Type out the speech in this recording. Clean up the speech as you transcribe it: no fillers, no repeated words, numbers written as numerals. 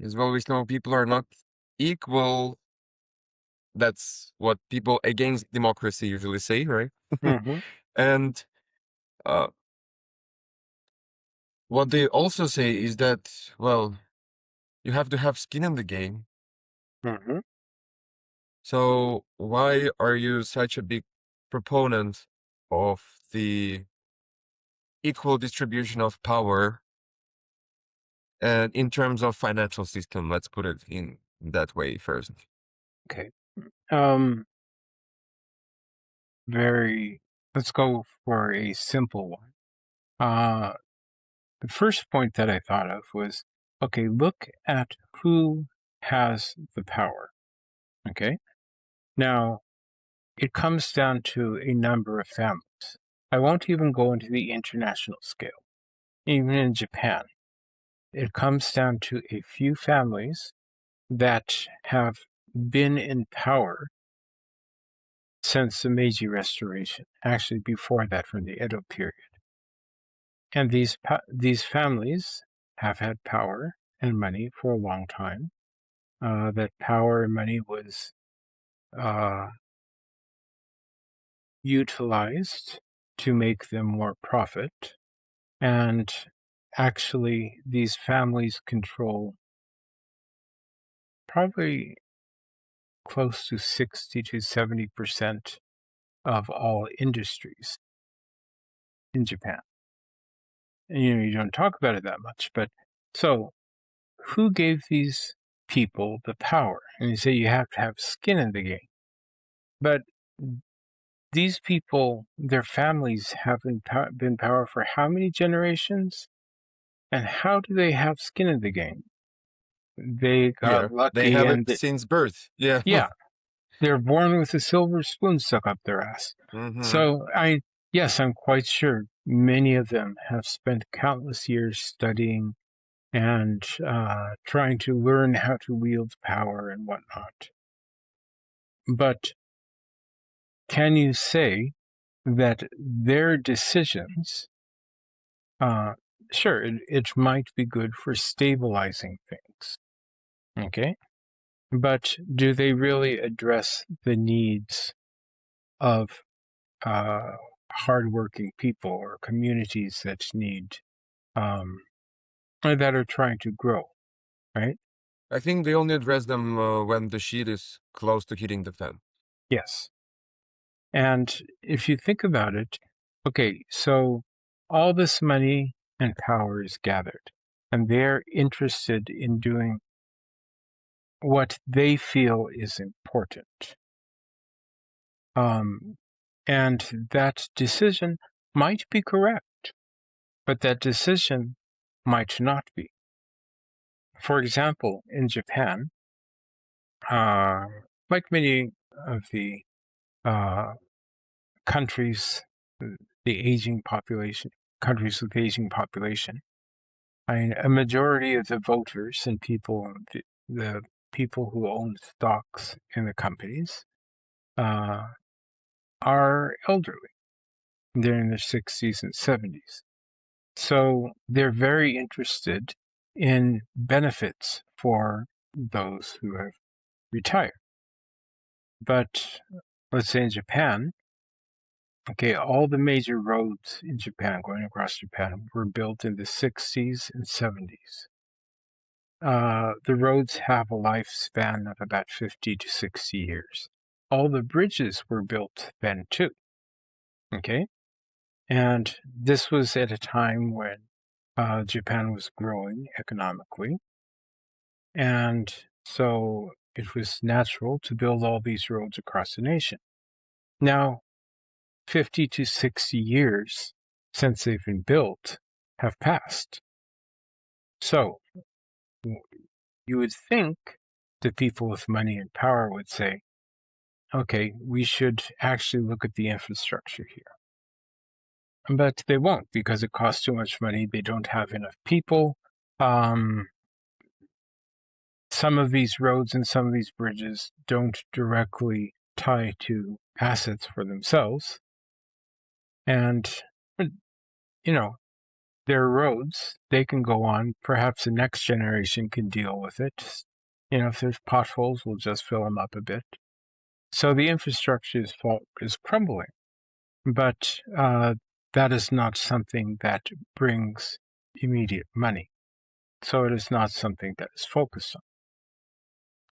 As well, we know people are not equal. That's what people against democracy usually say, right? Mm-hmm. And uh, what they also say is that, well, you have to have skin in the game. Mm-hmm. So why are you such a big proponent of the equal distribution of power and in terms of financial system? Let's put it in that way first. Okay. Um, let's go for a simple one. The first point that I thought of was, okay, look at who has the power. Okay. Now, it comes down to a number of families. I won't even go into the international scale. Even in Japan, it comes down to a few families that have been in power since the Meiji Restoration, actually before that, from the Edo period. And these families have had power and money for a long time. That power and money was uh, utilized to make them more profit. And actually, these families control probably close to 60 to 70% of all industries in Japan. And you don't talk about it that much, but so who gave these people the power? And you say you have to have skin in the game. But these people, their families have been power for how many generations? And how do they have skin in the game? They got Yeah, they lucky have it and since birth. Yeah. yeah, they're born with a silver spoon stuck up their ass. Hmm. So yes, I'm quite sure many of them have spent countless years studying and trying to learn how to wield power and whatnot. But can you say that their decisions, uh, sure, it might be good for stabilizing things, okay? But do they really address the needs of hardworking people or communities that need, um, that are trying to grow, right? I think they only address them when the sheet is close to hitting the fan. Yes. And if you think about it, okay, so all this money and power is gathered, and they're interested in doing what they feel is important. And that decision might be correct, but that decision might not be. For example, in Japan, uh, like many of the uh, countries, the aging population, countries with aging population, a majority of the voters and the people who own stocks in the companies, uh, are elderly. They're in their 60s and 70s. So they're very interested in benefits for those who have retired. But let's say in Japan, okay, all the major roads in Japan, going across Japan, were built in the 60s and 70s. The roads have a lifespan of about 50 to 60 years. All the bridges were built then too. Okay. And this was at a time when Japan was growing economically. And so it was natural to build all these roads across the nation. Now, 50 to 60 years since they've been built have passed. So you would think the people with money and power would say, okay, we should actually look at the infrastructure here. But they won't because it costs too much money. They don't have enough people. Um, some of these roads and some of these bridges don't directly tie to assets for themselves. And, you know, There are roads, they can go on. Perhaps the next generation can deal with it. If there's potholes, we'll just fill them up a bit. So the infrastructure is crumbling, but that is not something that brings immediate money. So it is not something that is focused on.